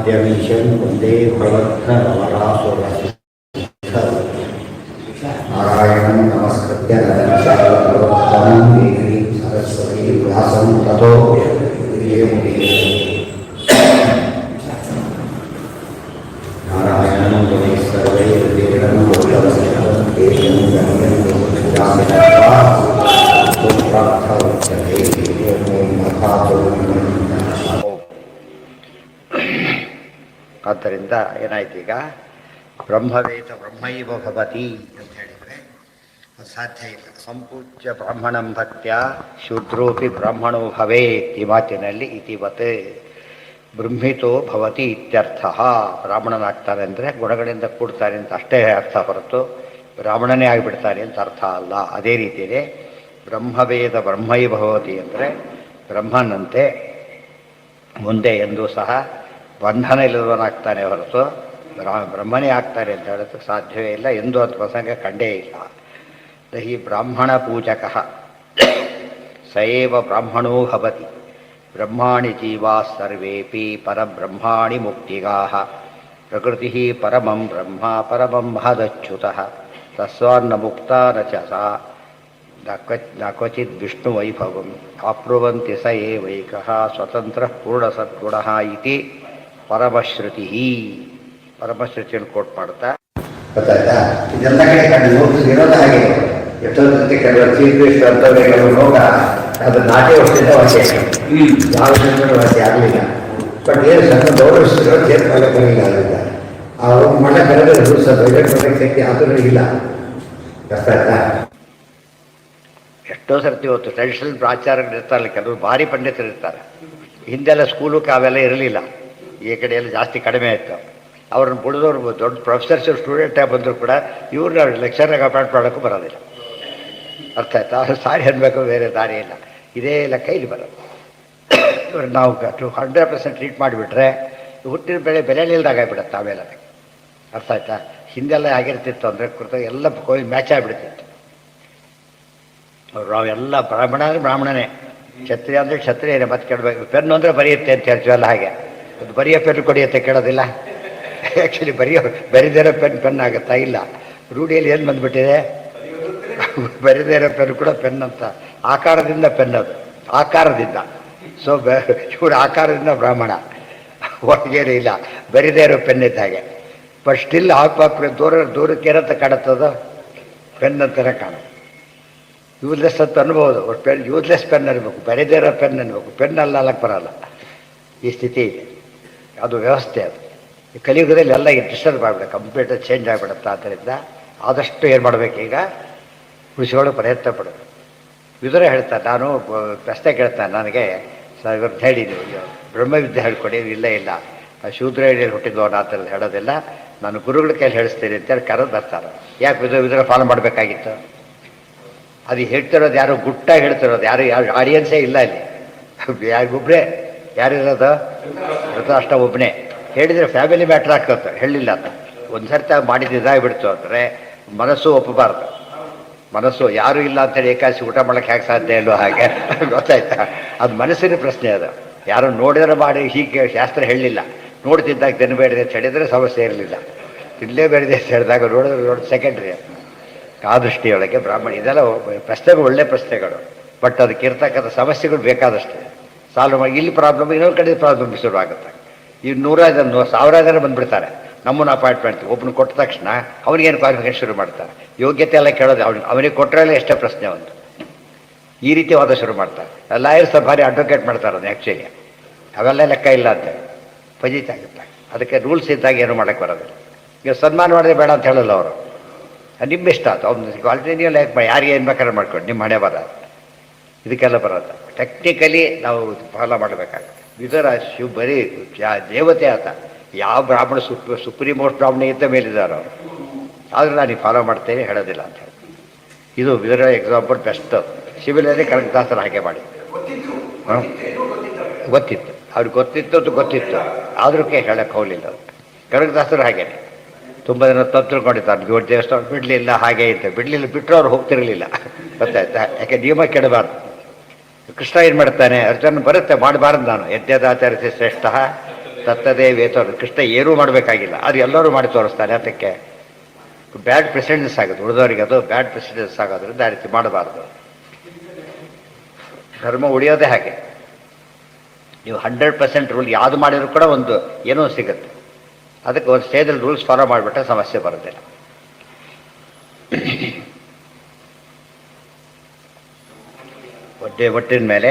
ಮಾಧ್ಯಮೀಶಂ ವಂದೇ ಭಗವದ್ಭವರಾಸುರಸಿದ್ಧ ನಾರಾಯಣಂ ನಮಸ್ಕೃತ್ಯ ನರಂ ದೇವಿ ಸರಸ್ವತಿ ವ್ಯಾಸಂ ತಥೋ ನಾರಾಯಣಂ ತ್ವಮೇ ಸರ್ವೈರ್ವೇದಂ ಗೋಚರಂ ದೇಶಂ ಗಮ್ಯಂ ಪ್ರಾರ್ಥವಚ್ಯತೆ ಆದ್ದರಿಂದ ಏನಾಯ್ತು ಈಗ ಬ್ರಹ್ಮವೇದ ಬ್ರಹ್ಮೈವ ಭವತಿ ಅಂತ ಹೇಳಿದರೆ ಅದು ಸಾಧ್ಯ ಇಲ್ಲ. ಸಂಪೂಜ್ಯ ಬ್ರಾಹ್ಮಣಂ ಭಕ್ತ್ಯ ಶೂದ್ರೋಪಿ ಬ್ರಾಹ್ಮಣೋ ಭವೇತ್ ಈ ಮಾತಿನಲ್ಲಿ ಇತಿವತ್ ಬ್ರಹ್ಮಿತೋ ಭವತಿ ಇತ್ಯರ್ಥ. ಬ್ರಾಹ್ಮಣನಾಗ್ತಾನೆ ಅಂದರೆ ಗುಣಗಳಿಂದ ಕೂಡ್ತಾನೆ ಅಂತ ಅಷ್ಟೇ ಅರ್ಥ ಹೊರತು ಬ್ರಾಹ್ಮಣನೇ ಆಗಿಬಿಡ್ತಾನೆ ಅಂತ ಅರ್ಥ ಅಲ್ಲ. ಅದೇ ರೀತಿಯೇ ಬ್ರಹ್ಮವೇದ ಬ್ರಹ್ಮೈವ ಭವತಿ ಅಂದರೆ ಬ್ರಹ್ಮನಂತೆ ಮುಂದೆ ಎಂದೂ ಸಹ ಬಂಧನ ಇಲ್ಲದವನಾಗ್ತಾನೆ ಹೊರತು ಬ್ರಹ್ಮನೇ ಆಗ್ತಾನೆ ಅಂತ ಹೇಳೋದಕ್ಕೆ ಸಾಧ್ಯವೇ ಇಲ್ಲ. ಎಂದೂ ಅದು ಪ್ರಸಂಗ ಕಂಡೇ ಇಲ್ಲ. ಹಿ ಬ್ರಾಹ್ಮಣ ಪೂಜಕ ಸಯೇವ ಬ್ರಾಹ್ಮಣೋ ಭವತಿ ಬ್ರಹ್ಮಾಣಿ ಜೀವಾ ಸರ್ವೇಪಿ ಪರಬ್ರಹ್ಮಾಣಿ ಮುಕ್ತಿಗಾಃ ಪ್ರಕೃತಿ ಪರಮಂ ಬ್ರಹ್ಮ ಪರಮಂ ಮಹದಚ್ಯುತಃ ತಸ್ವಾನ್ನ ಮುಕ್ತ ನ ಚ ಸಾ ನ ಕ್ವಚಿತ್ ವಿಷ್ಣು ವೈಭವಂ ಆಪ್ನುವಂತಿ ಸ ಏವೈಕಃ ಸ್ವತಂತ್ರ ಪೂರ್ಣಸದ್ಗುಣಃ ಇತಿ ಪರಮಶ್ರುತಿ. ಪರಮಶ್ರುತಿಯನ್ನು ಕೋಟ್ ಮಾಡ್ತಾ ಗೊತ್ತಾಯ್ತಾ. ಇದೆಲ್ಲ ಕಡೆ ಕಂಡು ಇರೋದು ಹಾಗೆ ಎಷ್ಟೊಂದು ಕೆಲವರು ಶ್ರೀಕೃಷ್ಣ ಅಂತವರೇ ಕೆಲವರು ಲೋಕ ಅದು ನಾಟಿ ವರ್ಷದಿಂದ ವಾಸಿ ಯಾವ ವಾಸಿ ಆಗಲಿಲ್ಲ. ಬಟ್ ಏನು ಸಣ್ಣ ಗೌರವಿಸಿರೋ ಸೇರ್ಕೊಳ್ಳೆ ಬರಲಿಲ್ಲ. ಅದರಿಂದ ಅವರು ಮಳೆ ಕರೆದ್ರೆ ರೂಢಿಸೋದು ಎಲೆಕ್ಟ್ರಾನಿಕ್ ಶಕ್ತಿ ಆದರೂ ಇಲ್ಲ. ಗೊತ್ತಾಯ್ತಾ. ಎಷ್ಟೋ ಸರ್ತಿ ಹೊತ್ತು ಟ್ರೆಡಿಷನಲ್ ಪ್ರಾಚಾರ್ಯರು ಇರ್ತಾರಲ್ಲ, ಕೆಲವರು ಭಾರಿ ಪಂಡಿತರು ಇರ್ತಾರೆ. ಹಿಂದೆಲ್ಲ ಸ್ಕೂಲಕ್ಕೆ ಅವೆಲ್ಲ ಇರಲಿಲ್ಲ, ಈ ಕಡೆಯೆಲ್ಲ ಜಾಸ್ತಿ ಕಡಿಮೆ ಆಯಿತು. ಅವ್ರನ್ನ ಬಿಡಿದವ್ರು ದೊಡ್ಡ ಪ್ರೊಫೆಸರ್ಸ್ ಸ್ಟೂಡೆಂಟಾಗಿ ಬಂದರೂ ಕೂಡ ಇವ್ರನ್ನ ಲೆಕ್ಚರಾಗಿ ಅಪಾಯಿಂಟ್ ಮಾಡೋಕ್ಕೂ ಬರೋದಿಲ್ಲ. ಅರ್ಥ ಆಯ್ತಾ. ಸಾರಿ ಅನ್ಬೇಕು, ಬೇರೆ ದಾರಿ ಇಲ್ಲ. ಇದೇ ಲೆಕ್ಕ ಇಲ್ಲಿ ಬರೋದು. ಇವ್ರು ನಾವು 100% ಟ್ರೀಟ್ ಮಾಡಿಬಿಟ್ರೆ ಹುಟ್ಟಿನ ಬೆಲೆ ಇಲ್ದಾಗ ಆಗಿಬಿಡುತ್ತೆ ಆಮೇಲೆ ಅದಕ್ಕೆ. ಅರ್ಥ ಆಯ್ತಾ. ಹಿಂದೆಲ್ಲ ಆಗಿರ್ತಿತ್ತು ಅಂದರೆ ಕುರಿತ ಎಲ್ಲ ಮ್ಯಾಚ್ ಆಗಿಬಿಡ್ತಿತ್ತು. ನಾವೆಲ್ಲ ಬ್ರಾಹ್ಮಣ ಅಂದರೆ ಬ್ರಾಹ್ಮಣನೇ, ಕ್ಷತ್ರಿಯ ಅಂದರೆ ಕ್ಷತ್ರಿಯನೇ. ಮತ್ತೆ ಕೇಳಬೇಕು ಪೆನ್ನು ಅಂದರೆ ಬರೆಯುತ್ತೆ ಅಂತ ಹೇಳ್ತೀವಲ್ಲ, ಹಾಗೆ ಅದು ಬರೆಯೋ ಪೆನ್ನು ಕೊಡಿಯುತ್ತೆ ಕೇಳೋದಿಲ್ಲ. ಆ್ಯಕ್ಚುಲಿ ಬರಿದೇ ಇರೋ ಪೆನ್ ಆಗುತ್ತಾ ಇಲ್ಲ. ರೂಢಿಯಲ್ಲಿ ಏನು ಬಂದುಬಿಟ್ಟಿದೆ, ಬರಿದೇ ಇರೋ ಪೆನ್ ಕೂಡ ಪೆನ್ ಅಂತ. ಆಕಾರದಿಂದ ಪೆನ್, ಅದು ಆಕಾರದಿಂದ. ಸೊ ಇವರು ಆಕಾರದಿಂದ ಬ್ರಾಹ್ಮಣ, ಒಳಗೇನು ಇಲ್ಲ, ಬರಿದೇ ಇರೋ ಪೆನ್ ಇದ್ದ ಹಾಗೆ. ಬಟ್ ಸ್ಟಿಲ್ ಹಾಕ್ಬೇಕು ದೂರಕ್ಕೆ ಏನಂತ ಕಾಣುತ್ತದು, ಪೆನ್ ಅಂತಲೇ ಕಾಣುತ್ತೆ. ಯೂಸ್ಲೆಸ್ ಅಂತ ಅನ್ಬೋದು. ಪೆನ್ ಯೂಸ್ಲೆಸ್ ಪೆನ್ ಅನ್ಬೇಕು, ಬರಿದೇ ಇರೋ ಪೆನ್ ಅನ್ಬೇಕು. ಪೆನ್ ಅಲ್ಲಕ್ಕೆ ಬರೋಲ್ಲ. ಈ ಸ್ಥಿತಿ ಇದೆ. ಅದು ವ್ಯವಸ್ಥೆ. ಅದು ಕಲಿಯುಗದಲ್ಲಿ ಎಲ್ಲ ಡಿಸ್ಟರ್ಬ್ ಆಗಿಬಿಡುತ್ತೆ, ಕಂಪ್ಯೂಟರ್ ಚೇಂಜ್ ಆಗಿಬಿಡುತ್ತೆ. ಆದ್ದರಿಂದ ಆದಷ್ಟು ಏನು ಮಾಡಬೇಕು, ಈಗ ಉಳಿಸ್ಕೊಳ್ಳೋ ಪ್ರಯತ್ನ ಪಡೋದು. ವಿದುರ ಹೇಳ್ತಾರೆ, ನಾನು ಪ್ರಶ್ನೆ ಕೇಳ್ತಾನೆ, ನನಗೆ ಇವತ್ತು ಹೇಳಿದ್ದೀವಿ ಬ್ರಹ್ಮವಿದ್ಯೆ ಹೇಳ್ಕೊಡಿ. ಇಲ್ಲ ಇಲ್ಲ, ಶೂದ್ರ ಹಿಡಿಯಲ್ಲಿ ಹುಟ್ಟಿದ್ವನು ಆ ಥರದ್ದು ಹೇಳೋದಿಲ್ಲ, ನಾನು ಗುರುಗಳ ಕೈಯಲ್ಲಿ ಹೇಳಿಸ್ತೀನಿ ಅಂತೇಳಿ ಕರೆದು ಬರ್ತಾರೆ. ಯಾಕೆ ವಿದುರ ಫಾಲೋ ಮಾಡಬೇಕಾಗಿತ್ತು? ಅದು ಹೇಳ್ತಿರೋದು ಯಾರು ಗುಟ್ಟಾಗಿ ಹೇಳ್ತಿರೋದು, ಯಾರು ಆಡಿಯನ್ಸೇ ಇಲ್ಲ ಇಲ್ಲಿ. ಯಾರಿಗೊಬ್ಬರೇ ಯಾರಿರೋದು ಧೃತರಾಷ್ಟ್ರ ಒಬ್ಬನೇ. ಹೇಳಿದರೆ ಫ್ಯಾಮಿಲಿ ಮ್ಯಾಟ್ರ್ ಆಗ್ತದೆ, ಹೇಳಿಲ್ಲ ಅಂತ. ಒಂದು ಸರ್ತಿ ಮಾಡಿದ್ದು ಇದಾಗಿಬಿಡ್ತು ಅಂದರೆ ಮನಸ್ಸು ಒಪ್ಪಬಾರ್ದು. ಮನಸ್ಸು ಯಾರೂ ಇಲ್ಲ ಅಂತೇಳಿ ಏಕಾಸಿ ಊಟ ಮಾಡೋಕ್ಕೆ ಹೇಗೆ ಸಾಧ್ಯ ಇಲ್ಲೋ ಹಾಗೆ. ಗೊತ್ತಾಯ್ತಾ. ಅದು ಮನಸ್ಸಿನ ಪ್ರಶ್ನೆ. ಅದು ಯಾರು ನೋಡಿದ್ರೆ ಮಾಡಿ ಹೀಗೆ ಶಾಸ್ತ್ರ ಹೇಳಲಿಲ್ಲ. ನೋಡ್ತಿದ್ದಾಗ ತಿನ್ನಬೇಡಿದೆ ಅಂತ ಹೇಳಿದರೆ ಸಮಸ್ಯೆ ಇರಲಿಲ್ಲ. ತಿನ್ನಲೇಬೇಡಿದೆ ಅಂತ ಹೇಳಿದಾಗ ನೋಡಿದ್ರೆ ಸೆಕೆಂಡ್ರಿ. ಆ ದೃಷ್ಟಿಯೊಳಗೆ ಬ್ರಾಹ್ಮಣ ಇದೆಲ್ಲ ಪ್ರಶ್ನೆಗಳು ಒಳ್ಳೆ ಪ್ರಶ್ನೆಗಳು. ಬಟ್ ಅದಕ್ಕೆ ಇರ್ತಕ್ಕಂಥ ಸಮಸ್ಯೆಗಳು ಬೇಕಾದಷ್ಟು ಸಾಲ್ವ್ ಮಾಡಿ. ಇಲ್ಲಿ ಪ್ರಾಬ್ಲಮ್, ಇನ್ನೊಂದು ಕಡೆ ಪ್ರಾಬ್ಲಮ್ ಶುರುವಾಗುತ್ತೆ. ಈ 100 ಜನ ಬಂದುಬಿಡ್ತಾರೆ ನಮ್ಮನ್ನು ಅಪಾಯಿಂಟ್ಮೆಂಟ್. ಒಬ್ಬನು ಕೊಟ್ಟ ತಕ್ಷಣ ಅವನಿಗೇನು ಕ್ವಾಲಿಫಿಕೇಶನ್ ಶುರು ಮಾಡ್ತಾರೆ, ಯೋಗ್ಯತೆ ಎಲ್ಲ ಕೇಳೋದು. ಅವನಿಗೆ ಕೊಟ್ಟರೆ ಎಷ್ಟೇ ಪ್ರಶ್ನೆ ಒಂದು. ಈ ರೀತಿ ವಾದ ಶುರು ಮಾಡ್ತಾರೆ. ಲಾಯರ್ಸ್ ಭಾರಿ ಅಡ್ವೊಕೇಟ್ ಮಾಡ್ತಾರೆ ಅದು. ಆ್ಯಕ್ಚುಲಿ ಅವೆಲ್ಲ ಲೆಕ್ಕ ಇಲ್ಲ ಅಂತ ಫಜೀತ್ ಆಗುತ್ತೆ. ಅದಕ್ಕೆ ರೂಲ್ಸ್ ಇದ್ದಾಗ ಏನು ಮಾಡೋಕ್ಕೆ ಬರೋದಿಲ್ಲ. ಈಗ ಸನ್ಮಾನ ಮಾಡಿದ್ರೆ ಬೇಡ ಅಂತ ಹೇಳಲ್ಲ ಅವರು. ನಿಮ್ಮ ಇಷ್ಟ ಅದು. ಅವ್ನು ಕ್ವಾಲಿಟಿ ನೀವು ಲೈಕ್ ಯಾರಿಗೆ ಏನು ಬೇಕಾದ್ರೆ ಮಾಡ್ಕೊಂಡು ನಿಮ್ಮ ಹಣೆ ಬರ ಇದಕ್ಕೆಲ್ಲ ಬರೋದು. ಟೆಕ್ನಿಕಲಿ ನಾವು ಫಾಲೋ ಮಾಡಬೇಕಾಗುತ್ತೆ. ವಿದುರ ಬರೀ ದೇವತೆ ಆತ. ಯಾವ ಬ್ರಾಹ್ಮಣ ಸುಪ್ರೀಂ ಮೋಸ್ಟ್ ಬ್ರಾಹ್ಮಣಿಗಿಂತ ಮೇಲಿದ್ದಾರೆ ಅವರು. ಆದರೆ ನಾನು ಫಾಲೋ ಮಾಡ್ತೇನೆ ಹೇಳೋದಿಲ್ಲ ಅಂತ ಹೇಳಿ. ಇದು ವಿದುರ ಎಕ್ಸಾಂಪಲ್ ಬೆಸ್ಟ್. ಶಿಬಿರಲ್ಲಿ ಕನಕದಾಸರು ಹಾಗೆ ಮಾಡಿ ಗೊತ್ತಿತ್ತು, ಅವ್ರಿಗೆ ಗೊತ್ತಿತ್ತು ಆದ್ರೂ ಹೇಳಕ್ಕೆ ಹೋಗಲಿಲ್ಲ. ಕನಕದಾಸರು ಹಾಗೇನೆ ತುಂಬ ಜನ ತಿಳ್ಕೊಂಡಿದ್ದಾರೆ. ದೇವ್ರ ದೇವಸ್ಥಾನ ಬಿಡಲಿಲ್ಲ ಹಾಗೆ ಅಂತ. ಬಿಟ್ಟರೆ ಅವ್ರು ಹೋಗ್ತಿರಲಿಲ್ಲ. ಗೊತ್ತಾಯ್ತಾ. ಯಾಕೆ ನಿಯಮ ಕೆಡಬಾರ್ದು. ಕೃಷ್ಣ ಏನು ಮಾಡ್ತಾನೆ, ಅರ್ಜುನ ಬರುತ್ತೆ ಮಾಡಬಾರ್ದು. ನಾನು ಯಜ್ಞದಾಚಾರ್ಯ ಶ್ರೇಷ್ಠ ತತ್ತದೇ ವೇತೋರು ಕೃಷ್ಣ ಏನೂ ಮಾಡಬೇಕಾಗಿಲ್ಲ, ಅದು ಎಲ್ಲರೂ ಮಾಡಿ ತೋರಿಸ್ತಾನೆ. ಅದಕ್ಕೆ ಬ್ಯಾಡ್ ಪ್ರೆಸಿಡೆನ್ಸ್ ಆಗುತ್ತೆ, ಉಳಿದವರಿಗೆ ಅದು ಬ್ಯಾಡ್ ಪ್ರೆಸಿಡೆನ್ಸ್ ಆಗೋದ್ರಿಂದ ಆ ರೀತಿ ಮಾಡಬಾರ್ದು. ಧರ್ಮ ಉಳಿಯೋದೇ ಹಾಗೆ. ನೀವು 100% ರೂಲ್ ಯಾವುದು ಮಾಡಿದ್ರು ಕೂಡ ಒಂದು ಏನೋ ಸಿಗುತ್ತೆ. ಅದಕ್ಕೆ ಒಂದು ಸ್ಟೇಜಲ್ಲಿ ರೂಲ್ಸ್ ಫಾಲೋ ಮಾಡಿಬಿಟ್ರೆ ಸಮಸ್ಯೆ ಬರೋದಿಲ್ಲ. ಒಟ್ಟಿನ ಮೇಲೆ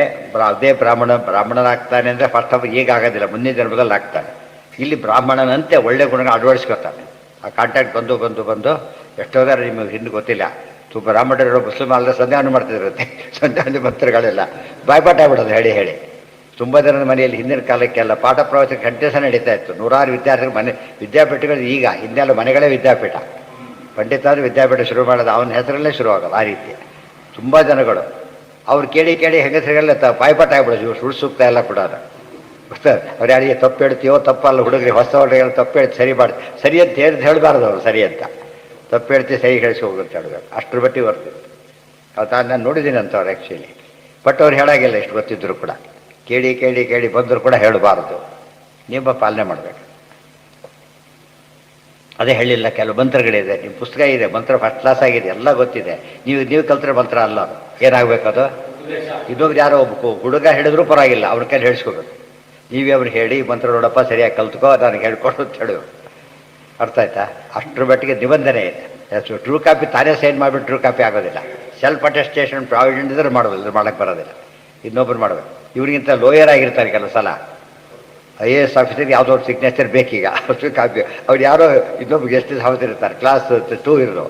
ಅದೇ ಬ್ರಾಹ್ಮಣನಾಗ್ತಾನೆ ಅಂದರೆ ಫಸ್ಟ್ ಆಫ್ ಈಗ ಆಗೋದಿಲ್ಲ, ಮುಂದಿನ ಜನ್ಮದಲ್ಲಿ ಆಗ್ತಾನೆ. ಇಲ್ಲಿ ಬ್ರಾಹ್ಮಣನಂತೆ ಒಳ್ಳೆ ಗುಣಗಳು ಅಳವಡಿಸ್ಕೊತಾನೆ. ಆ ಕಾಂಟ್ಯಾಕ್ಟ್ ಬಂದು ಎಷ್ಟೋದಾರ ನಿಮಗೆ ಹಿಂದೆ ಗೊತ್ತಿಲ್ಲ, ಬ್ರಾಹ್ಮಣರು ಮುಸ್ಲಿಮ್ ಅಲ್ಲದೆ ಸಂಧ್ಯಾವನೆ ಮಾಡ್ತಿರುತ್ತೆ. ಸಂಧ್ಯಾವನೆ ಮಂತ್ರಗಳೆಲ್ಲ ಬಾಯ್ಪಾಠ ಆಗ್ಬಿಡೋದು ಹೇಳಿ. ತುಂಬ ಜನದ ಮನೆಯಲ್ಲಿ ಹಿಂದಿನ ಕಾಲಕ್ಕೆಲ್ಲ ಪಾಠ ಪ್ರವಚನ ಕಂಟಿನ್ಯೂಸ್ ನಡೀತಾ ಇತ್ತು. ನೂರಾರು ವಿದ್ಯಾರ್ಥಿಗಳು ವಿದ್ಯಾಪೀಠಗಳು ಈಗ ಹಿಂದೆಲ್ಲ ಮನೆಗಳೇ ವಿದ್ಯಾಪೀಠ. ಪಂಡಿತಾದ್ರು ವಿದ್ಯಾಪೀಠ ಶುರು ಮಾಡೋದು ಅವನ ಹೆಸರಲ್ಲೇ ಶುರುವಾಗೋದು. ಆ ರೀತಿ ತುಂಬ ಜನಗಳು ಅವ್ರು ಕೇಳಿ ಹೆಂಗಸರಿಗೆಲ್ಲ ಬಾಯ್ಪಾಠ ಆಗ್ಬಿಡೋದು. ಇವ್ರು ಸುಳ್ಳು ಸೂಕ್ತ ಎಲ್ಲ ಕೂಡ ಗೊತ್ತಾ. ಅವ್ರು ಯಾರಿಗೆ ತಪ್ಪು ಹೇಳ್ತೀವೋ ತಪ್ಪಲ್ಲ, ಹುಡುಗರಿಗೆ ಹೊಸ ಹುಡುಗರಿಗೆ ತಪ್ಪು ಹೇಳ್ತಿ ಸರಿ ಮಾಡಿ ಸರಿ ಅಂತ ಹೇಳಬಾರ್ದು. ಅವ್ರು ಸರಿ ಅಂತ ತಪ್ಪು ಹೇಳ್ತಿ ಸರಿ ಹೇಳಿಸಿ ಹೋಗುತ್ತೆ ಹೇಳಬೇಕು, ಅಷ್ಟರ ಬಟ್ಟಿ ಬರ್ತಿತ್ತು. ಅದು ನಾನು ನೋಡಿದ್ದೀನಿ ಅಂತವ್ರು ಆ್ಯಕ್ಚುಲಿ. ಬಟ್ ಅವ್ರು ಹೇಳಾಗಿಲ್ಲ ಎಷ್ಟು ಗೊತ್ತಿದ್ರು ಕೂಡ. ಕೇಳಿ ಬಂದರೂ ಕೂಡ ಹೇಳಬಾರ್ದು, ನಿಯಮ ಪಾಲನೆ ಮಾಡಬೇಕು. ಅದೇ ಹೇಳಿಲ್ಲ, ಕೆಲವು ಮಂತ್ರಗಳಿದೆ, ನಿಮ್ಮ ಪುಸ್ತಕ ಇದೆ, ಮಂತ್ರ ಫಸ್ಟ್ ಕ್ಲಾಸ್ ಆಗಿದೆ, ಎಲ್ಲ ಗೊತ್ತಿದೆ. ನೀವು ಕಲ್ತ್ರೆ ಮಂತ್ರ ಅಲ್ಲ, ಅದು ಏನಾಗಬೇಕದು. ಇನ್ನೊಬ್ರು ಯಾರೋ ಒಬ್ಬ ಹುಡುಗ ಹೇಳಿದ್ರು ಪರವಾಗಿಲ್ಲ, ಅವ್ರ ಕೈಲಿ ಹೇಳಿಸ್ಕೋಬೇಕು. ನೀವೇ ಅವ್ರಿಗೆ ಹೇಳಿ ಮಂತ್ರ ನೋಡಪ್ಪ ಸರಿಯಾಗಿ ಕಲ್ತ್ಕೋ, ನನಗೆ ಹೇಳ್ಕೊಡು ಅಂತ ಹೇಳಿ. ಅರ್ಥ ಆಯ್ತಾ? ಅಷ್ಟರ ಮಟ್ಟಿಗೆ ನಿಬಂಧನೆ ಇದೆ. ಟ್ರೂ ಕಾಪಿ ತಾನೇ ಸೈನ್ ಮಾಡಿಬಿಟ್ಟು ಟ್ರೂ ಕಾಪಿ ಆಗೋದಿಲ್ಲ. ಸೆಲ್ಫ್ ಅಟೆಸ್ಟೇಷನ್ ಪ್ರಾವಿಡೆಂಟ್ ಇದ್ರೆ ಮಾಡೋದು, ಇದ್ರೆ ಮಾಡೋಕ್ಕೆ ಬರೋದಿಲ್ಲ. ಇನ್ನೊಬ್ರು ಮಾಡಬೇಕು. ಇವ್ರಿಗಿಂತ ಲೋಯರ್ ಆಗಿರ್ತಾರೆ ಕೆಲವು ಸಲ. IAS ಆಫೀಸರ್ಗೆ ಯಾವುದೋ ಒಂದು ಸಿಗ್ನೇಚರ್ ಬೇಕೀಗ, ಟ್ರೂ ಕಾಪಿ. ಅವ್ರು ಯಾರೋ ಇನ್ನೊಬ್ಬ ಗೆಸ್ಟ್ ಹೌಸ್ ಇರ್ತಾರೆ, ಕ್ಲಾಸ್ 2 ಇರೋದು,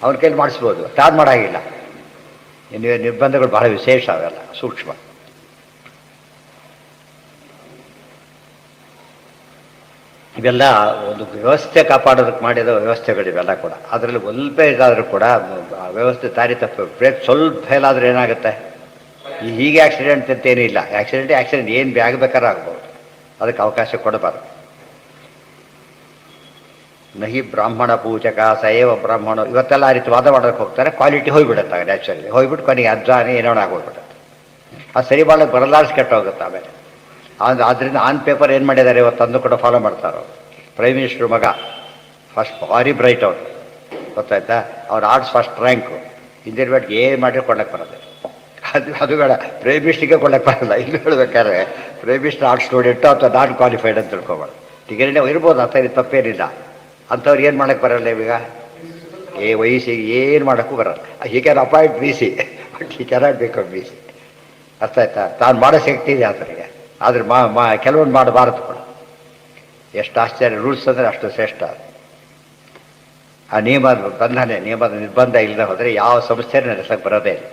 ಅವ್ರ ಕೈಲಿ ಮಾಡಿಸ್ಬೋದು. ಸ್ಟಾರ್ಟ್ ಮಾಡೋಂಗಿಲ್ಲ. ಇನ್ನು ನಿರ್ಬಂಧಗಳು ಬಹಳ ವಿಶೇಷ, ಅವೆಲ್ಲ ಸೂಕ್ಷ್ಮ. ಇವೆಲ್ಲ ಒಂದು ವ್ಯವಸ್ಥೆ ಕಾಪಾಡೋದಕ್ಕೆ ಮಾಡಿದ ವ್ಯವಸ್ಥೆಗಳಿವೆಲ್ಲ ಕೂಡ. ಅದರಲ್ಲಿ ಸ್ವಲ್ಪ ಇದಾದರೂ ಕೂಡ ವ್ಯವಸ್ಥೆ ದಾರಿ ತಪ್ಪು. ಬ್ರೇಕ್ ಸ್ವಲ್ಪ ಫೇಲ್ ಆದರೆ ಏನಾಗುತ್ತೆ? ಹೀಗೆ ಆಕ್ಸಿಡೆಂಟ್ ಅಂತ ಏನೂ ಇಲ್ಲ. ಆಕ್ಸಿಡೆಂಟ್ ಏನು ಆಗಬೇಕಾದ್ರೆ ಆಗ್ಬೋದು. ಅದಕ್ಕೆ ಅವಕಾಶ ಕೊಡಬಾರ್ದು. ನಹಿ ಬ್ರಾಹ್ಮಣ ಪೂಜಕ ಸಯವ ಬ್ರಾಹ್ಮಣ, ಇವತ್ತೆಲ್ಲ ಆ ರೀತಿ ವಾದ ಮಾಡೋಕ್ಕೆ ಹೋಗ್ತಾರೆ. ಕ್ವಾಲಿಟಿ ಹೋಗಿಬಿಡುತ್ತೆ ನ್ಯಾಚುರಲಿ, ಹೋಗ್ಬಿಟ್ಟು ಕೊನೆಗೆ ಅಜ್ಜಾನೆ ಏನೋ ಆಗೋಗ್ಬಿಡುತ್ತೆ. ಅದು ಸರಿ ಮಾಡೋಕ್ಕೆ ಬರಲಾರ್ಸ್ ಕೆಟ್ಟ ಹೋಗುತ್ತೆ ಆಮೇಲೆ. ಆದ್ದರಿಂದ ಆನ್ ಪೇಪರ್ ಏನು ಮಾಡಿದ್ದಾರೆ ಇವತ್ತಂದು ಕೂಡ ಫಾಲೋ ಮಾಡ್ತಾರೋ. ಪ್ರೈಮ್ ಮಿನಿಸ್ಟ್ರ್ ಮಗ ಫಸ್ಟ್ ಭಾರಿ ಬ್ರೈಟ್ ಅವರು, ಗೊತ್ತಾಯ್ತಾ. ಅವ್ರ ಆರ್ಟ್ಸ್ ಫಸ್ಟ್ ರ್ಯಾಂಕು. ಇಂದಿನ ಬೇಟ್ಗೆ ಏನು ಮಾಡಿದ್ರೆ ಕೊಳ್ಳಕ್ಕೆ ಬರೋದು. ಅದು ಬೇಡ, ಪ್ರೈಮ್ ಮಿನಿಸ್ಟ್ರಿಗೆ ಕೊಳ್ಳಕ್ಕೆ ಬರಲ್ಲ. ಇಲ್ಲಿ ಹೇಳ್ಬೇಕಾದ್ರೆ ಪ್ರೈಮ್ ಮಿನಿಸ್ಟರ್ ಆರ್ಟ್ಸ್ ಸ್ಟೂಡೆಂಟು ಅಥವಾ ನಾನ್ ಕ್ವಾಲಿಫೈಡ್ ಅಂತ ತಿಳ್ಕೊಬಾರ್ದು. ಡಿಗ್ರಿನೇ ಇರ್ಬೋದು, ಆ ಥರ ತಪ್ಪೇನಿಲ್ಲ. ಅಂಥವ್ರು ಏನು ಮಾಡೋಕ್ಕೆ ಬರಲ್ಲ ಈಗ. ವಯಸ್ಸಿಗೆ ಏನು ಮಾಡೋಕ್ಕೂ ಬರಲ್ಲ. He can appoint BC, but he cannot become BC. ಅರ್ಥ ಆಯ್ತಾ? ತಾನು ಮಾಡೋ ಶಕ್ತಿ ಇದೆ ಆತನಿಗೆ, ಆದರೆ ಕೆಲವೊಂದು ಮಾಡಬಾರದು ಕೂಡ. ಎಷ್ಟು ಆಶ್ಚರ್ಯ. ರೂಲ್ಸ್ ಅಂದರೆ ಅಷ್ಟು ಶ್ರೇಷ್ಠ. ಆ ನಿಯಮದ ಬಂಧನೆ, ನಿಯಮದ ನಿರ್ಬಂಧ ಇಲ್ಲದೆ ಹೋದರೆ ಯಾವ ಸಂಸ್ಥೆನೂ ನಡೆಸಕ್ಕೆ ಬರೋದೇ ಇಲ್ಲ.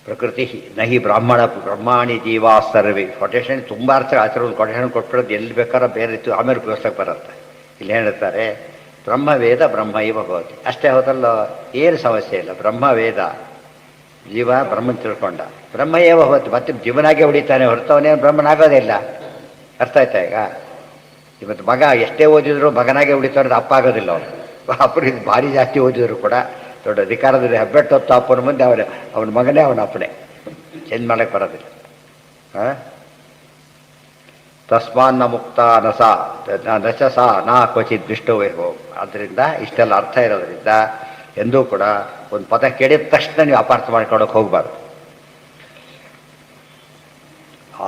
ಪ್ರಕೃತಿ ನಹಿ ಬ್ರಹ್ಮಾಣಿ ಜೀವಾ ಸರ್ವೇ. ಕೊಟೇಶನ್ ತುಂಬ ಅರ್ಥ ಆಚರಣೆ ಕೊಟೇಶನ್ ಕೊಟ್ಬಿಡೋದು ಎಲ್ಲಿ ಬೇಕಾದ್ರೂ ಬೇರೆ ರೀತಿ ಆಮೇಲೆ ಉಪಯೋಗಿಸಕ್ಕೆ ಬರುತ್ತೆ. ಇಲ್ಲಿ ಹೇಳ್ತಾರೆ ಬ್ರಹ್ಮವೇದ ಬ್ರಹ್ಮ ಇವ ಭವತಿ. ಅಷ್ಟೇ ಹೋದಲ್ಲ, ಏನು ಸಮಸ್ಯೆ ಇಲ್ಲ. ಬ್ರಹ್ಮವೇದ, ಜೀವ ಬ್ರಹ್ಮನ್ ತಿಳ್ಕೊಂಡ, ಬ್ರಹ್ಮ ಏವ ಭವತಿ. ಮತ್ತೆ ಜೀವನಾಗೆ ಹೊಡಿತಾನೆ ಹೊರತವನೇ ಬ್ರಹ್ಮನಾಗೋದೇ ಇಲ್ಲ. ಅರ್ಥ ಆಯ್ತಾ? ಈಗ ಇವತ್ತು ಮಗ ಎಷ್ಟೇ ಓದಿದ್ರು ಮಗನಾಗೆ ಹೊಡಿತಾರೆ, ಅಪ್ಪ ಆಗೋದಿಲ್ಲ. ಅವನು ಅಪ್ಪನಿಗೆ ಭಾರಿ ಜಾಸ್ತಿ ಓದಿದ್ರು ಕೂಡ ದೊಡ್ಡ ಅಧಿಕಾರದಲ್ಲಿ ಹೆಬ್ಬೆಟ್ಟೊತ್ತು ಅಪ್ಪನ ಮುಂದೆ ಅವನ ಮಗನೇ ಅವನ ಅಪ್ಪನೇ. ಚೇಂಜ್ ಮಾಡೋಕ್ಕೆ ಬರೋದಿಲ್ಲ. ತಸ್ಮಾನ್ನ ಮುಕ್ತ ನಚಸ ನಾ ಕ್ವಚಿತ್ ದುಷ್ಟವೇ ಹೋಗ್. ಆದ್ದರಿಂದ ಇಷ್ಟೆಲ್ಲ ಅರ್ಥ ಇರೋದ್ರಿಂದ ಎಂದೂ ಕೂಡ ಒಂದು ಪದ ಕೇಳಿದ ತಕ್ಷಣ ನೀವು ಅಪಾರ್ಥ ಮಾಡ್ಕೊಳಕ್ಕೆ ಹೋಗಬಾರ್ದು.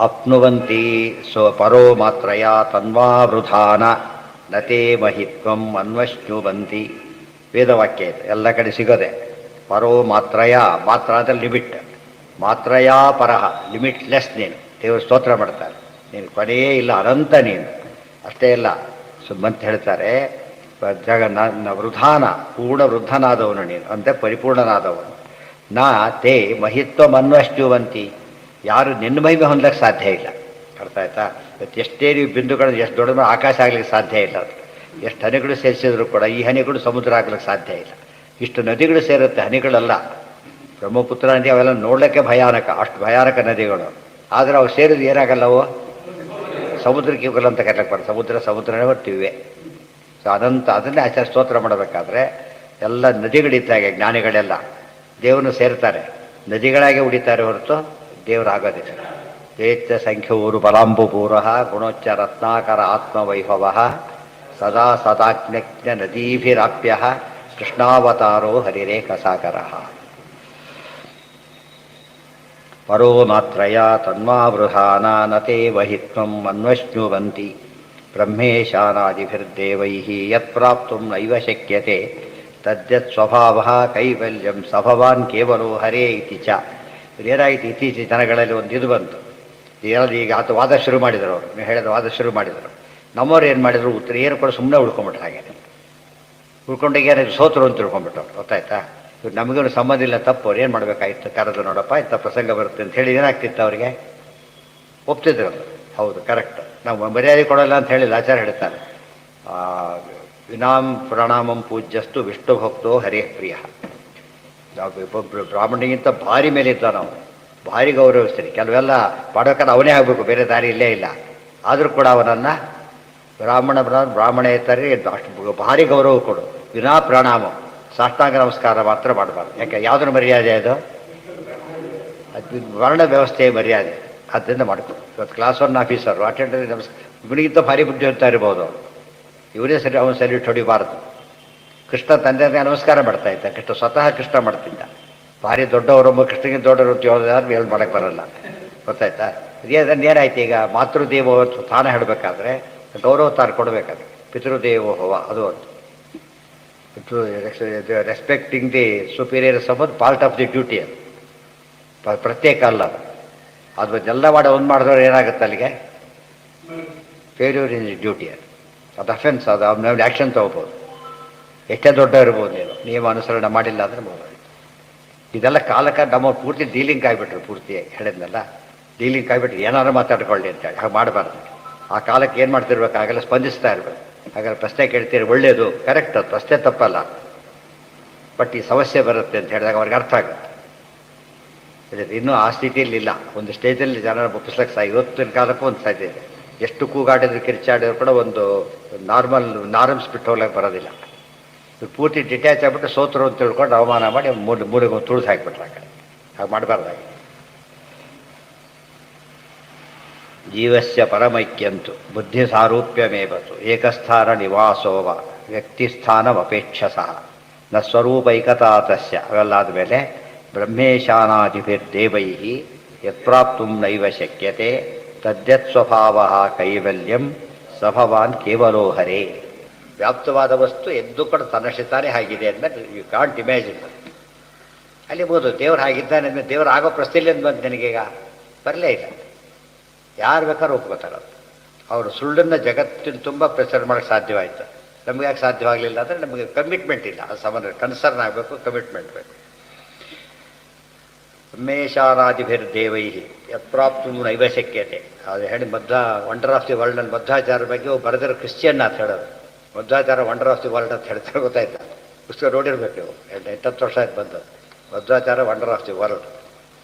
ಆಪ್ನುವಂತಿ ಪರೋ ಮಾತ್ರಯ ತನ್ವಾ ವೃಧಾನ ನತೇ ಮಹಿತ್ವಂ ಅನ್ವಶ್ನುವಂತಿ. ವೇದವಾಕ್ಯ ಇದೆ, ಎಲ್ಲ ಕಡೆ ಸಿಗೋದೆ. ಪರೋ ಮಾತ್ರಯ, ಮಾತ್ರ ಅಂದರೆ ಲಿಮಿಟ್. ಮಾತ್ರಯಾ ಪರಹ, ಲಿಮಿಟ್ಲೆಸ್. ನೀನು ದೇವರು ಸ್ತೋತ್ರ ಮಾಡ್ತಾರೆ, ನೀನು ಕೊನೆಯೇ ಇಲ್ಲ, ಅನಂತ ನೀನು. ಅಷ್ಟೇ ಇಲ್ಲ ಸುಮ್ಮಂತ ಹೇಳ್ತಾರೆ. ವೃಧಾನ, ಪೂರ್ಣ ವೃದ್ಧನಾದವನು ನೀನು, ಅಂದರೆ ಪರಿಪೂರ್ಣನಾದವನು. ನಾ ತೇ ಮಹಿತ್ವ ಅನ್ವಶ್ನುವಂತಿ. ಯಾರು ನಿನ್ನ ಮಹಿಮೆ ಹೊಂದಲಿಕ್ಕೆ ಸಾಧ್ಯ ಇಲ್ಲ. ಅರ್ಥ ಆಯ್ತಾ? ಇವತ್ತು ಎಷ್ಟೇ ನೀವು ಬಿಂದುಗಳನ್ನು ಎಷ್ಟು ದೊಡ್ಡ ಆಕಾಶ ಆಗ್ಲಿಕ್ಕೆ ಸಾಧ್ಯ ಇಲ್ಲ. ಅದು ಎಷ್ಟು ಹನಿಗಳು ಸೇರಿಸಿದ್ರು ಕೂಡ ಈ ಹನಿಗಳು ಸಮುದ್ರ ಆಗ್ಲಿಕ್ಕೆ ಸಾಧ್ಯ ಇಲ್ಲ. ಇಷ್ಟು ನದಿಗಳು ಸೇರುತ್ತೆ, ಹನಿಗಳಲ್ಲ. ಬ್ರಹ್ಮಪುತ್ರ ನದಿ ಅವೆಲ್ಲ ನೋಡಲಿಕ್ಕೆ ಭಯಾನಕ, ಅಷ್ಟು ಭಯಾನಕ ನದಿಗಳು. ಆದರೆ ಅವು ಸೇರಿದು ಏನಾಗಲ್ಲವು ಸಮುದ್ರಕ್ಕೆ ಹೋಗಲ್ಲ ಅಂತ ಕರೆಯಕ್ಕೆ ಬರ್ತದೆ. ಸಮುದ್ರನೇ ಬರ್ತೀವಿ. ಸೊ ಅನಂತ ಅದನ್ನೇ ಆಚಾರ್ಯ ಸ್ತೋತ್ರ ಮಾಡಬೇಕಾದ್ರೆ ಎಲ್ಲ ನದಿಗಳಿದ್ದಾಗೆ ಜ್ಞಾನಿಗಳೆಲ್ಲ ದೇವರನ್ನು ಸೇರ್ತಾರೆ, ನದಿಗಳಾಗೆ ಉಳಿತಾರೆ ಹೊರತು ದೇವರಾಗೋದಿಲ್ಲ. ಚೇತ್ಯ ಸಂಖ್ಯೋರು ಬಲಾಂಬುಪೂರ ಗುಣೋಚ್ಚ ರತ್ನಾಕರ ಆತ್ಮವೈಭವ ಸದಾ ಸದಾಜ್ಞ ನದೀಭಿರಾಪ್ಯ ಕೃಷ್ಣಾವತಾರೋ ಹರಿರೇಖಸಾಗರ ಪರೋ ಮಾತ್ರಯ ತನ್ಮಾವೃಧಾನ ನತೆ ವಹಿತ್ವಂ ಅನ್ವಶ್ನುವಂತಿ ಬ್ರಹ್ಮೇಶಾನಾದಿಭಿರ್ದೇವೈಃ ಯತ್ಪ್ರಾಪ್ತುಂ ನೈವ ಶಕ್ಯತೆ ತದ್ಯತ್ ಸ್ವಭಾವಃ ಕೈವಲ್ಯಂ ಸಭವಾನ್ ಕೇವಲೋ ಹರೇ ಇತಿ ಚ. ಏನಾಯಿತು ಇತ್ತೀಚಿನ ಜನಗಳಲ್ಲಿ ಒಂದು ಇದು ಬಂತು. ಈಗ ಆತ ವಾದ ಶುರು ಮಾಡಿದರು. ಅವರು ನೀವು ಹೇಳಿದ ವಾದ ಶುರು ಮಾಡಿದರು. ನಮ್ಮವ್ರು ಏನು ಮಾಡಿದರು, ಉತ್ತರ ಏನು ಕೂಡ ಸುಮ್ಮನೆ ಉಳ್ಕೊಂಬಿಟ್ರು. ಹಾಗೆ ಉಳ್ಕೊಂಡಾಗ ಏನಾದ್ರು ಸೋತರು ಅಂತ ತಿಳ್ಕೊಂಬಿಟ್ಟು ಗೊತ್ತಾಯ್ತಾ. ಇವ್ರು ನಮಗೇನು ಸಂಬಂಧ ಇಲ್ಲ, ತಪ್ಪು. ಅವ್ರು ಏನು ಮಾಡಬೇಕಾಗಿತ್ತು, ಕರೆದು ನೋಡಪ್ಪ ಇಂಥ ಪ್ರಸಂಗ ಬರುತ್ತೆ ಅಂತ ಹೇಳಿ ಏನಾಗ್ತಿತ್ತು ಅವರಿಗೆ, ಒಪ್ತಿದ್ರು. ಹೌದು ಕರೆಕ್ಟ್, ನಾವು ಮರ್ಯಾದೆ ಕೊಡಲ್ಲ ಅಂತ ಹೇಳಿಲ್ಲ. ಆಚಾರ್ಯ ಹೇಳ್ತಾರೆ, ವಿನಾಂ ಪ್ರಣಾಮಂ ಪೂಜ್ಯಸ್ತು ವಿಷ್ಣು ಭಕ್ತೋ ಹರೇ ಪ್ರಿಯ. ಒಬ್ಬೊಬ್ಬರು ಬ್ರಾಹ್ಮಣಿಗಿಂತ ಭಾರಿ ಮೇಲೆ ಇದ್ದ ನಾವು, ಭಾರಿ ಗೌರವಿಸ್ತೀನಿ. ಕೆಲವೆಲ್ಲ ಮಾಡ್ಬೇಕಾದ್ರೆ ಅವನೇ ಆಗಬೇಕು, ಬೇರೆ ದಾರಿ ಇಲ್ಲೇ ಇಲ್ಲ. ಆದರೂ ಕೂಡ ಅವನನ್ನು ಬ್ರಾಹ್ಮಣೇತರಿ ಅಷ್ಟು ಭಾರಿ ಗೌರವ ಕೊಡು. ವಿನಾ ಪ್ರಣಾಮ, ಸಾಷ್ಟಾಂಗ ನಮಸ್ಕಾರ ಮಾತ್ರ ಮಾಡಬಾರ್ದು. ಯಾಕೆ, ಯಾವುದ್ರ ಮರ್ಯಾದೆ ಅದು ವರ್ಣ ವ್ಯವಸ್ಥೆಯ ಮರ್ಯಾದೆ. ಆದ್ದರಿಂದ ಮಾಡ್ಕೊಡು. ಇವತ್ತು ಕ್ಲಾಸ್ 1 ಆಫೀಸರು ಅಟೆಂಡರ್ ನಮಸ್ಕಾರ, ಇವನಿಗಿಂತ ಭಾರಿ ಬುದ್ಧಿ ಅಂತ ಇರ್ಬೋದು. ಇವರೇ ಸರಿ, ಅವನು ಸಲ್ಯೂಟ್ ಹೊಡಿಬಾರ್ದು. ಕೃಷ್ಣ ತಂದೆಗೆ ನಮಸ್ಕಾರ ಮಾಡ್ತಾ ಇದ್ದ. ಕೃಷ್ಣ ಸ್ವತಃ ಕೃಷ್ಣ ಮಾಡ್ತಿದ್ದ. ಭಾರಿ ದೊಡ್ಡವರೊಬ್ಬ ಕೃಷ್ಣಗಿಂತ ದೊಡ್ಡವರು ಅಂತ ಹೇಳಿದ್ರೆ ಹೇಳಿ ಮಾಡೋಕ್ಕೆ ಬರಲ್ಲ. ಗೊತ್ತಾಯ್ತಾ. ಏನಾಯ್ತು ಈಗ, ಮಾತೃದೇವೋ ಸ್ಥಾನ ಹೇಳಬೇಕಾದ್ರೆ ಗೌರವ ತಾನು ಕೊಡಬೇಕಾದ್ರೆ ಪಿತೃದೇವೋ ಹೋವ ಅದು ಒಂದು respecting the superiors of part of the duty. ಅದು ಪ್ರತ್ಯೇಕ ಅಲ್ಲ. ಅದು ಎಲ್ಲ ಮಾಡಿ ಒಂದು ಮಾಡಿದವ್ರು ಏನಾಗುತ್ತೆ ಅಲ್ಲಿಗೆ, ಫೇಲ್ಯೂರ್ ಇನ್ ದಿ ಡ್ಯೂಟಿ. ಅದು ಅಫೆನ್ಸ್. ಅದು ಅವ್ನ ಆ್ಯಕ್ಷನ್ ತೊಗೋಬೋದು. ಎಷ್ಟೇ ದೊಡ್ಡ ಇರ್ಬೋದು, ನಿಯಮ ಅನುಸರಣೆ ಮಾಡಿಲ್ಲ ಅಂದರೆ ಮಾಡ್ಬೋದು. ಇದೆಲ್ಲ ಕಾಲಕ್ಕೆ ನಮ್ಮ ಪೂರ್ತಿ ಡೀಲಿಂಗ್ ಆಗಿಬಿಟ್ರು. ಪೂರ್ತಿಯಾಗಿ ಹೇಳಿದ್ನಲ್ಲ, ಡೀಲಿಂಗ್ ಆಗಿಬಿಟ್ರು. ಏನಾದ್ರು ಮಾತಾಡ್ಕೊಳ್ಳಿ ಅಂತೇಳಿ ಹಾಗೆ ಮಾಡಬಾರ್ದು. ಆ ಕಾಲಕ್ಕೆ ಏನು ಮಾಡ್ತಿರ್ಬೇಕು, ಹಾಗೆಲ್ಲ ಸ್ಪಂದಿಸ್ತಾ ಇರಬೇಕು. ಹಾಗಾದ್ರೆ ಪ್ರಶ್ನೆ ಕೇಳ್ತೀರಿ, ಒಳ್ಳೆಯದು, ಕರೆಕ್ಟ್, ಅದು ಪ್ರಶ್ನೆ ತಪ್ಪಲ್ಲ. ಬಟ್ ಈ ಸಮಸ್ಯೆ ಬರುತ್ತೆ ಅಂತ ಹೇಳಿದಾಗ ಅವ್ರಿಗೆ ಅರ್ಥ ಆಗುತ್ತೆ. ಇನ್ನೂ ಆ ಸ್ಥಿತಿಯಲ್ಲಿ ಇಲ್ಲ. ಒಂದು ಸ್ಟೇಜಲ್ಲಿ ಜನರ ಒಪ್ಪಿಸ್ಲಿಕ್ಕೆ ಇವತ್ತಿನ ಕಾಲಕ್ಕೂ ಒಂದು ಸಾಧ್ಯ ಇದೆ. ಎಷ್ಟು ಕೂಗಾಡಿದ್ರು ಕಿರ್ಚಾಡಿದ್ರು ಕೂಡ ಒಂದು ನಾರ್ಮ್ಸ್ ಬಿಟ್ಟು ಹೋಗ್ಲಿಕ್ಕೆ ಬರೋದಿಲ್ಲ. ಪೂರ್ತಿ ಡಿಟ್ಯಾಚ್ ಆಗಿಬಿಟ್ಟು ಸೋತರು ಅಂತ ತಿಳ್ಕೊಂಡು ಅವಮಾನ ಮಾಡಿ ಮೂರಿಗೆ ತುಳಿದು ಹಾಕಿಬಿಟ್ರೆ ಆ ಕಡೆ. ಹಾಗೆ ಮಾಡಬಾರ್ದಾಗಿ. ಜೀವಸ್ಯ ಪರಮೈಕ್ಯಂತು ಬುದ್ಧಿ ಸಾರೂಪ್ಯಮೇವತು ಏಕಸ್ಥಾನ ನಿವಾಸೋವ ವ್ಯಕ್ತಿಸ್ಥಾನಮಪೇಕ್ಷಸಃ ನ ಸ್ವರೂಪೈಕತಾ ತಸ್ಯ. ಅವೆಲ್ಲಾದ ಮೇಲೆ ಬ್ರಹ್ಮೇಶಾನಾದಿಭಿರ್ದೇವೈಃ ಯತ್ಪ್ರಾಪ್ತುಂ ನೈವ ಶಕ್ಯತೆ ತದ್ಯತ್ ಸ್ವಭಾವಃ ಕೈವಲ್ಯಂ ಸಭವಾನ್ ಕೇವಲೋ ಹರೇ. ವ್ಯಾಪ್ತವಾದ ವಸ್ತು ಎದ್ದು ಕೂಡ ತನ್ನಷ್ಟೇ ಆಗಿದೆ ಅಂದಮೇಲೆ ಯು ಕಾಂಟ್ ಇಮ್ಯಾಜಿನ್. ಅಲ್ಲಿ ಬೋದು ದೇವ್ರು ಹಾಗಿದ್ದಾನೆ ಅಂದಮೇಲೆ ದೇವ್ರು ಆಗೋ ಪ್ರಶ್ನೆ ಅಂತ ಬಂದು ನನಗೀಗ ಬರಲೇ ಇಲ್ಲ. ಯಾರು ಬೇಕಾದ್ರೂ ಒಪ್ಕೋತಾರೆ. ಅವರು ಸುಳ್ಳನ್ನು ಜಗತ್ತಿನ ತುಂಬ ಪ್ರಚಾರ ಮಾಡೋಕ್ಕೆ ಸಾಧ್ಯವಾಯಿತು. ನಮ್ಗೆ ಯಾಕೆ ಸಾಧ್ಯವಾಗಲಿಲ್ಲ ಅಂದರೆ ನಮಗೆ ಕಮಿಟ್ಮೆಂಟ್ ಇಲ್ಲ. ಅದು ಸಂಬಂಧ ಕನ್ಸರ್ನ್ ಆಗಬೇಕು, ಕಮಿಟ್ಮೆಂಟ್ ಬೇಕು. ಬ್ರಹ್ಮೇಶಾನಾದಿಭಿರ್ದೇವೈಃ ಯತ್ಪ್ರಾಪ್ತು ನೈವ ಶಕ್ಯತೆ. ಅದು ಹೇಳಿ ವಂಡರ್ ಆಫ್ ದಿ ವರ್ಲ್ಡ್ ಅಲ್ಲಿ ಮಧ್ವಾಚಾರ ಬಗ್ಗೆ ಬರೆದಿರೋ ಕ್ರಿಶ್ಚಿಯನ್ ಅಂತ ಹೇಳೋದು. ಮಧ್ವಾಚಾರ ವಂಡರ್ ಆಫ್ ದಿ ವರ್ಲ್ಡ್ ಅಂತ ಹೇಳ್ತಾರೆ, ಗೊತ್ತಾಯ್ತಾ? ಪುಸ್ತಕ ನೋಡಿರ್ಬೇಕು ನೀವು. 8-10 ವರ್ಷ ಆಯ್ತು ಬಂದದ್ದು. ಮಧ್ವಾಚಾರ ವಂಡರ್ ಆಫ್ ದಿ ವರ್ಲ್ಡ್.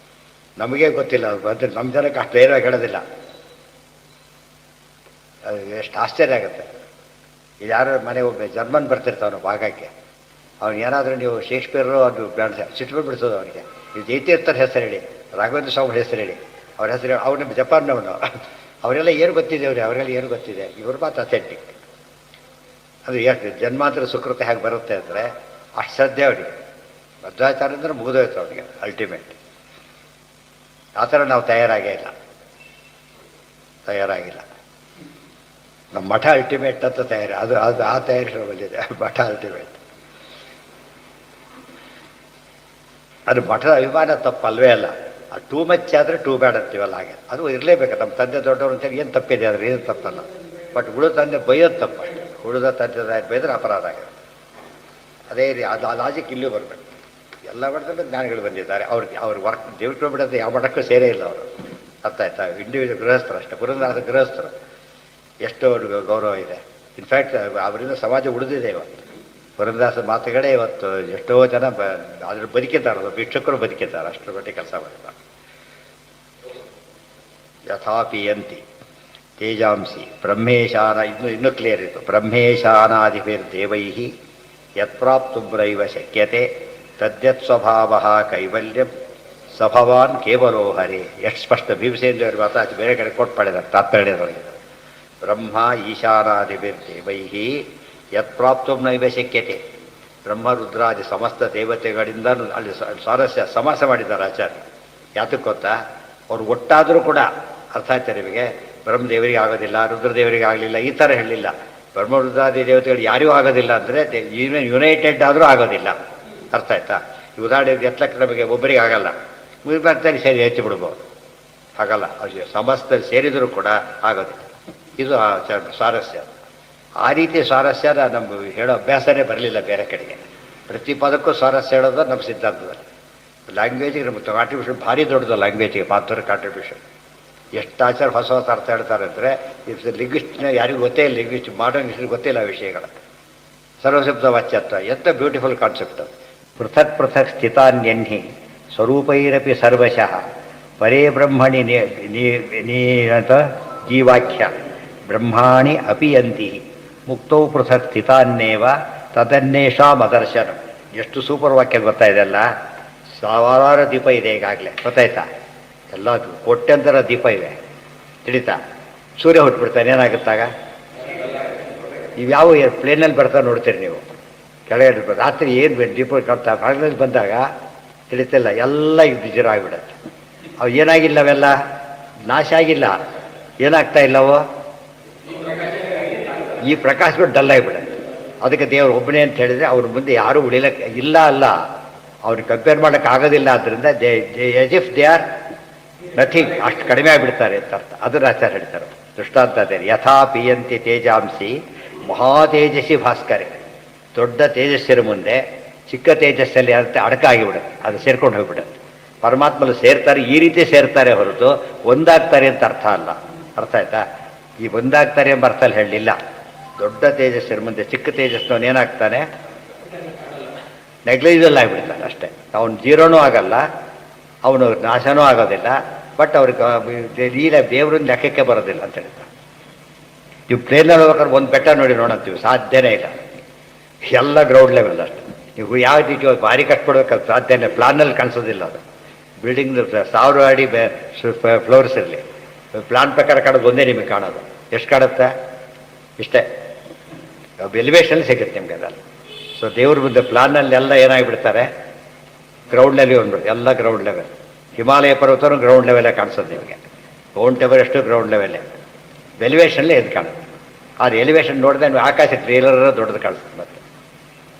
ನಮಗೇ ಗೊತ್ತಿಲ್ಲ ಅದು ಬಂದು, ನಮ್ಮ ಜನಕ್ಕೆ ಅಷ್ಟು ಧೈರ್ಯವಾಗಿ ಹೇಳೋದಿಲ್ಲ. ಅದು ಎಷ್ಟು ಆಶ್ಚರ್ಯ ಆಗುತ್ತೆ. ಇದು ಯಾರು ಮನೆ ಒಬ್ಬ ಜರ್ಮನ್ ಬರ್ತಿರ್ತಾವನು ಭಾಗಕ್ಕೆ, ಅವ್ನು ಏನಾದರೂ ನೀವು ಶೇಕ್ಸ್ಪಿಯರು ಅದು ಸಿಟ್ಟು ಬಿಡಿಸೋದು ಅವನಿಗೆ. ಇದು ಜೈತೀರ್ಥರ ಹೆಸರು ಹೇಳಿ, ರಾಘವೇಂದ್ರ ಸ್ವಾಮಿ ಹೆಸರು ಹೇಳಿ, ಅವ್ರ ಹೆಸರು ಹೇಳಿ. ಅವ್ರು ನಿಮ್ಮ ಜಪಾನ್ನವನು, ಅವರೆಲ್ಲ ಏನು ಗೊತ್ತಿದೆ ಅವರೆಲ್ಲ ಏನು ಗೊತ್ತಿದೆ. ಇವ್ರ ಮಾತು ಅಥೆಂಟಿಕ್. ಅದು ಎಷ್ಟು ಜನ್ಮಾಂತರ ಸುಕೃತ ಹೇಗೆ ಬರುತ್ತೆ ಅಂದರೆ ಅಷ್ಟು ಶ್ರದ್ಧೆ ಅವನಿಗೆ. ಮಧ್ವಾಚಾರ ಅಂದರೆ ಮುಗಿದೋಯ್ತು ಅವನಿಗೆ ಅಲ್ಟಿಮೇಟ್. ಆ ಥರ ನಾವು ತಯಾರಾಗಿಲ್ಲ. ನಮ್ಮ ಮಠ ಅಲ್ಟಿಮೇಟ್ ಅಂತ ತಯಾರಿ, ಅದು ಆ ತಯಾರಿ ಬಂದಿದೆ. ಮಠ ಅಲ್ಟಿಮೇಟ್. ಅದು ಮಠದ ಅಭಿಮಾನ ತಪ್ಪಲ್ವೇ ಅಲ್ಲ. ಅದು ಟೂ ಮಚ್ ಆದರೆ ಟೂ ಬ್ಯಾಡ್ ಅಂತೀವಲ್ಲ, ಹಾಗೆ ಅದು ಇರಲೇಬೇಕು. ನಮ್ಮ ತಂದೆ ದೊಡ್ಡವರು ಅಂತೇಳಿ ಏನು ತಪ್ಪಿದೆ ಆದರೆ ಏನು ತಪ್ಪಲ್ಲ. ಬಟ್ ಉಳಿದ ತಂದೆ ಬೈಯೋದು ತಪ್ಪು ಅಷ್ಟೇ. ಉಳಿದ ತಂದೆ ಬೈದ್ರೆ ಅಪರಾಧ ಆಗುತ್ತೆ. ಅದೇ ರೀತಿ ಅದು ಆ ಲಾಜಿಕ್ ಇಲ್ಲೂ ಬರಬೇಕು. ಎಲ್ಲ ಮಠದಲ್ಲೂ ಜ್ಞಾನಿಗಳು ಬಂದಿದ್ದಾರೆ. ಅವ್ರ ವರ್ಕ್ ದೇವ್ರ ಬಿಡೋದು ಯಾವ ಮಠಕ್ಕೂ ಸೇರೇ ಇಲ್ಲ ಅವರು. ಅರ್ಥ ಆಯ್ತಾ? ಇಂಡಿವಿಜುವಲ್ ಗೃಹಸ್ಥರು ಅಷ್ಟೇ. ಪುರಂದರದಾಸ ಗೃಹಸ್ಥರು ಎಷ್ಟು ಅವ್ರಿಗೆ ಗೌರವ ಇದೆ. ಇನ್ಫ್ಯಾಕ್ಟ್ ಅವರಿಂದ ಸಮಾಜ ಉಳಿದಿದೆ ಇವತ್ತು. ಪುರಂದರದಾಸ ಮಾತುಗಳೇ ಇವತ್ತು ಎಷ್ಟೋ ಜನ ಅದ್ರ ಬದುಕಿದ್ದಾರೆ, ಭಿಕ್ಷುಕರು ಬದುಕಿದ್ದಾರೆ. ಅಷ್ಟರ ಮಟ್ಟಿಗೆ ಕೆಲಸ ಮಾಡ್ತಾರೆ. ಯಥಾಪಿಯಂತಿ ತೇಜಾಂಸಿ ಬ್ರಹ್ಮೇಶಾನ. ಇನ್ನೂ ಕ್ಲಿಯರ್ ಇತ್ತು. ಬ್ರಹ್ಮೇಶಾನಾದಿಭಿರ್ದೇವೈಃ ಯತ್ಪ್ರಾಪ್ತು ಬ್ರೈವ ಶಕ್ಯತೆ ತದ್ಯತ್ ಸ್ವಭಾವಃ ಕೈವಲ್ಯಂ ಸಭವಾನ್ ಕೇವಲೋ ಹರಿ. ಎಷ್ಟು ಸ್ಪಷ್ಟ ಭೀಮಸೇಂದ್ರವ್ರ ಮಾತು ಆಚೆ ಬೇರೆ ಕಡೆ ಕೋಟ್ ಮಾಡಿದ್ದಾರೆ ತಾತ್ಪರ್ಯದೊಳಗೆ. ಬ್ರಹ್ಮ ಈಶಾನಾದಿಭಿರ್ದೇವೈಹಿ ಯತ್ಪ್ರಾಪ್ತು ನೈವ ಶಕ್ಯತೆ. ಬ್ರಹ್ಮ ರುದ್ರಾದಿ ಸಮಸ್ತ ದೇವತೆಗಳಿಂದ ಅಲ್ಲಿ ಸ್ವಾರಸ್ಯ ಸಮಾಸ ಮಾಡಿದ್ದಾರೆ ಆಚಾರ್ಯ. ಯಾತಕ್ಕೆ ಗೊತ್ತಾ, ಅವ್ರು ಒಟ್ಟಾದರೂ ಕೂಡ ಅರ್ಥ ಆಯ್ತಾರೆ ನಿಮಗೆ. ಬ್ರಹ್ಮದೇವರಿಗೆ ಆಗೋದಿಲ್ಲ, ರುದ್ರದೇವರಿಗೆ ಆಗಲಿಲ್ಲ, ಈ ಥರ ಹೇಳಲಿಲ್ಲ. ಬ್ರಹ್ಮ ರುದ್ರಾದಿ ದೇವತೆಗಳು ಯಾರಿಗೂ ಆಗೋದಿಲ್ಲ ಅಂದರೆ ಯುನೈಟೆಡ್ ಆದರೂ ಆಗೋದಿಲ್ಲ. ಅರ್ಥ ಆಯ್ತಾ? ಈ ಉದಾಹರಣೆಗೆ ಎತ್ತಕ್ಕೆ ನಮಗೆ ಒಬ್ಬರಿಗೆ ಆಗಲ್ಲ, ಬರ್ತಾರೆ ಸೇರಿ ಹೆಚ್ಚು ಬಿಡ್ಬೋದು, ಆಗಲ್ಲ. ಅದು ಸಮಸ್ತ ಸೇರಿದರೂ ಕೂಡ ಆಗೋದಿಲ್ಲ. ಇದು ಸ್ವಾರಸ್ಯ. ಆ ರೀತಿ ಸ್ವಾರಸ್ಯನ ನಮ್ಗೆ ಹೇಳೋ ಅಭ್ಯಾಸನೇ ಬರಲಿಲ್ಲ ಬೇರೆ ಕಡೆಗೆ. ಪ್ರತಿ ಪದಕ್ಕೂ ಸ್ವಾರಸ್ಯ ಹೇಳೋದು ನಮ್ಮ ಸಿದ್ಧಾಂತದಲ್ಲಿ. ಲ್ಯಾಂಗ್ವೇಜಿಗೆ ನಮಗೆ ಕಾಂಟ್ರಿಬ್ಯೂಷನ್ ಭಾರಿ ದೊಡ್ಡದು. ಲ್ಯಾಂಗ್ವೇಜಿಗೆ ಮಾತ್ರ ಕಾಂಟ್ರಿಬ್ಯೂಷನ್ ಎಷ್ಟು ಆಚಾರ ಹೊಸ ಹೊಸ ಅರ್ಥ ಹೇಳ್ತಾರೆ ಅಂದರೆ, ಇದು ಲಿಂಗ್ವಿಸ್ಟ್ನ ಯಾರಿಗೂ ಗೊತ್ತೇ ಇಲ್ಲ, ಲಿಂಗ್ವಿಸ್ಟ್ ಮಾಡರ್ನ್ ಹಿಸ್ಟ್ರಿಗೆ ಗೊತ್ತಿಲ್ಲ ಆ ವಿಷಯಗಳ. ಸರ್ವಶಬ್ದ ವಾಚ್ಯತ್ವ ಎಂಥ ಬ್ಯೂಟಿಫುಲ್ ಕಾನ್ಸೆಪ್ಟ್ ಅದು. ಪೃಥಕ್ ಪೃಥಕ್ ಸ್ಥಿತಾನ್ಯನ್ಹಿ ಸ್ವರೂಪೈರಪಿ ಸರ್ವಶಃ ಪರೇ ಬ್ರಹ್ಮಣಿ ನೀತ ಜೀವಾಖ್ಯ ಬ್ರಹ್ಮಾಣಿ ಅಪಿಯಂತಿ ಮುಕ್ತೌ ಪೃಥಕ್ ಸ್ಥಿತಾನ್ನೇವ ತದನ್ನೇಷಾಮದರ್ಶನ. ಎಷ್ಟು ಸೂಪರ್ ವಾಕ್ಯ ಗೊತ್ತಾ ಇದೆಲ್ಲ. ಸಾವಿರಾರು ದೀಪ ಇದೆ ಈಗಾಗಲೇ, ಗೊತ್ತಾಯ್ತಾ? ಎಲ್ಲ ಕೋಟ್ಯಂತರ ದೀಪ ಇವೆ, ತಿಳಿತಾ? ಸೂರ್ಯ ಹುಟ್ಬಿಡ್ತಾನೆ, ಏನಾಗುತ್ತಾಗ? ಇವ್ಯಾವ ಪ್ಲೇನಲ್ಲಿ ಬರ್ತಾ ನೋಡ್ತೀರಿ ನೀವು, ಕೆಳಗಡೆ ರಾತ್ರಿ ಏನು ದೀಪ ಕಾಣ್ತಾ ಹಗಲಲ್ಲಿ ಬಂದಾಗ ತಿಳಿತಿಲ್ಲ, ಎಲ್ಲ ಇದು ಜೀರೋ ಆಗಿಬಿಡುತ್ತೆ. ಅವು ಏನಾಗಿಲ್ಲ, ಅವೆಲ್ಲ ನಾಶ ಆಗಿಲ್ಲ. ಏನಾಗ್ತಾ ಇಲ್ಲವೋ ಈ ಪ್ರಕಾಶಗಳು ಡಲ್ ಆಗಿಬಿಡುತ್ತೆ. ಅದಕ್ಕೆ ದೇವರು ಒಬ್ಬನೇ ಅಂತ ಹೇಳಿದರೆ ಅವ್ರ ಮುಂದೆ ಯಾರೂ ಉಳಿಲಕ್ಕೆ ಇಲ್ಲ ಅಲ್ಲ, ಅವ್ರಿಗೆ ಕಂಪೇರ್ ಮಾಡೋಕ್ಕೆ ಆಗೋದಿಲ್ಲ. ಆದ್ದರಿಂದ as if they are nothing, ಅಷ್ಟು ಕಡಿಮೆ ಆಗಿಬಿಡ್ತಾರೆ ಅಂತ ಅರ್ಥ. ಅದನ್ನು ಆಚಾರ್ಯ ಹೇಳ್ತಾರೆ. ದೃಷ್ಟಾಂತ ಅದೇ, ಯಥಾ ಪಿಯಂತಿ ತೇಜಾಂಸಿ ಮಹಾತೇಜಸ್ವಿ ಭಾಸ್ಕರೆ. ದೊಡ್ಡ ತೇಜಸ್ಸಿರ ಮುಂದೆ ಚಿಕ್ಕ ತೇಜಸ್ಸಲ್ಲಿ ಅಂತ ಅಡಕ ಆಗಿಬಿಡುತ್ತೆ, ಅದು ಸೇರ್ಕೊಂಡು ಹೋಗ್ಬಿಡುತ್ತೆ. ಪರಮಾತ್ಮಲು ಸೇರ್ತಾರೆ, ಈ ರೀತಿ ಸೇರ್ತಾರೆ ಹೊರತು ಒಂದಾಗ್ತಾರೆ ಅಂತ ಅರ್ಥ ಅಲ್ಲ. ಅರ್ಥ ಆಯ್ತಾ? ಈ ಒಂದಾಗ್ತಾರೆ ಎಂಬ ಅರ್ಥಲ್ಲಿ ಹೇಳಲಿಲ್ಲ. ದೊಡ್ಡ ತೇಜಸ್ಸಿರ ಮುಂದೆ ಚಿಕ್ಕ ತೇಜಸ್ನವನು ಏನಾಗ್ತಾನೆ? ನೆಗ್ಲಿಜಿಬಲ್ ಆಗಿಬಿಡ್ತಾನೆ ಅಷ್ಟೇ. ಅವನು ಜೀರೋನೂ ಆಗಲ್ಲ, ಅವನು ನಾಶನೂ ಆಗೋದಿಲ್ಲ. ಬಟ್ ಅವ್ರಿಗೆ ಇಲ್ಲ, ದೇವ್ರನ್ನ ಲೆಕ್ಕಕ್ಕೆ ಬರೋದಿಲ್ಲ ಅಂತ ಹೇಳ್ತಾರೆ. ನೀವು ಪ್ಲೇನಲ್ಲಿ ಹೋಗ್ಬೇಕಾದ್ರೆ ಒಂದು ಬೆಟ್ಟ ನೋಡಿ ನೋಡಂತೀವಿ, ಸಾಧ್ಯನೇ ಇಲ್ಲ. ಎಲ್ಲ ಗ್ರೌಂಡ್ ಲೆವೆಲ್ ಅಷ್ಟೆ. ನೀವು ಯಾವ ರೀತಿ ಭಾರಿ ಕಟ್ಬಿಡ್ಬೇಕಾದ್ರೆ ಸಾಧ್ಯನೇ, ಪ್ಲಾನಲ್ಲಿ ಕಾಣಿಸೋದಿಲ್ಲ. ಅದು ಬಿಲ್ಡಿಂಗ್ 1000 ಅಡಿ ಫ್ಲೋರ್ಸ್ ಇರಲಿ, ಪ್ಲಾನ್ ಪ್ರಕಾರ ಕಾಣೋದು ಒಂದೇ ನಿಮಗೆ ಕಾಣೋದು. ಎಷ್ಟು ಕಾಣುತ್ತೆ? ಇಷ್ಟೇ. ಎಲಿವೇಶನ್ ಸಿಗುತ್ತೆ ನಿಮಗೆ ಅದಲ್ಲ. ಸೊ ದೇವ್ರ ಮುಂದೆ ಪ್ಲಾನಲ್ಲಿ ಎಲ್ಲ ಏನಾಗಿಬಿಡ್ತಾರೆ, ಗ್ರೌಂಡ್ ಲೆವೆಲ್ ಬಂದ್ಬಿಡುತ್ತೆ, ಎಲ್ಲ ಗ್ರೌಂಡ್ ಲೆವೆಲ್. ಹಿಮಾಲಯ ಪರ್ವತನೂ ಗ್ರೌಂಡ್ ಲೆವೆಲೇ ಕಾಣಿಸೋದು ನಿಮಗೆ. ಮೌಂಟ್ ಎವರೆಸ್ಟು ಗ್ರೌಂಡ್ ಲೆವೆಲ್ಲೇ, ಎಲಿವೇಶನ್ಲೇ ಎದ್ದು ಕಾಣುತ್ತೆ. ಆದರೆ ಎಲಿವೇಶನ್ ನೋಡಿದ್ರೆ ನೀವು ಆಕಾಶ ಟ್ರೇಲರ್ ದೊಡ್ಡದು ಕಾಣಿಸುತ್ತೆ. ಮತ್ತೆ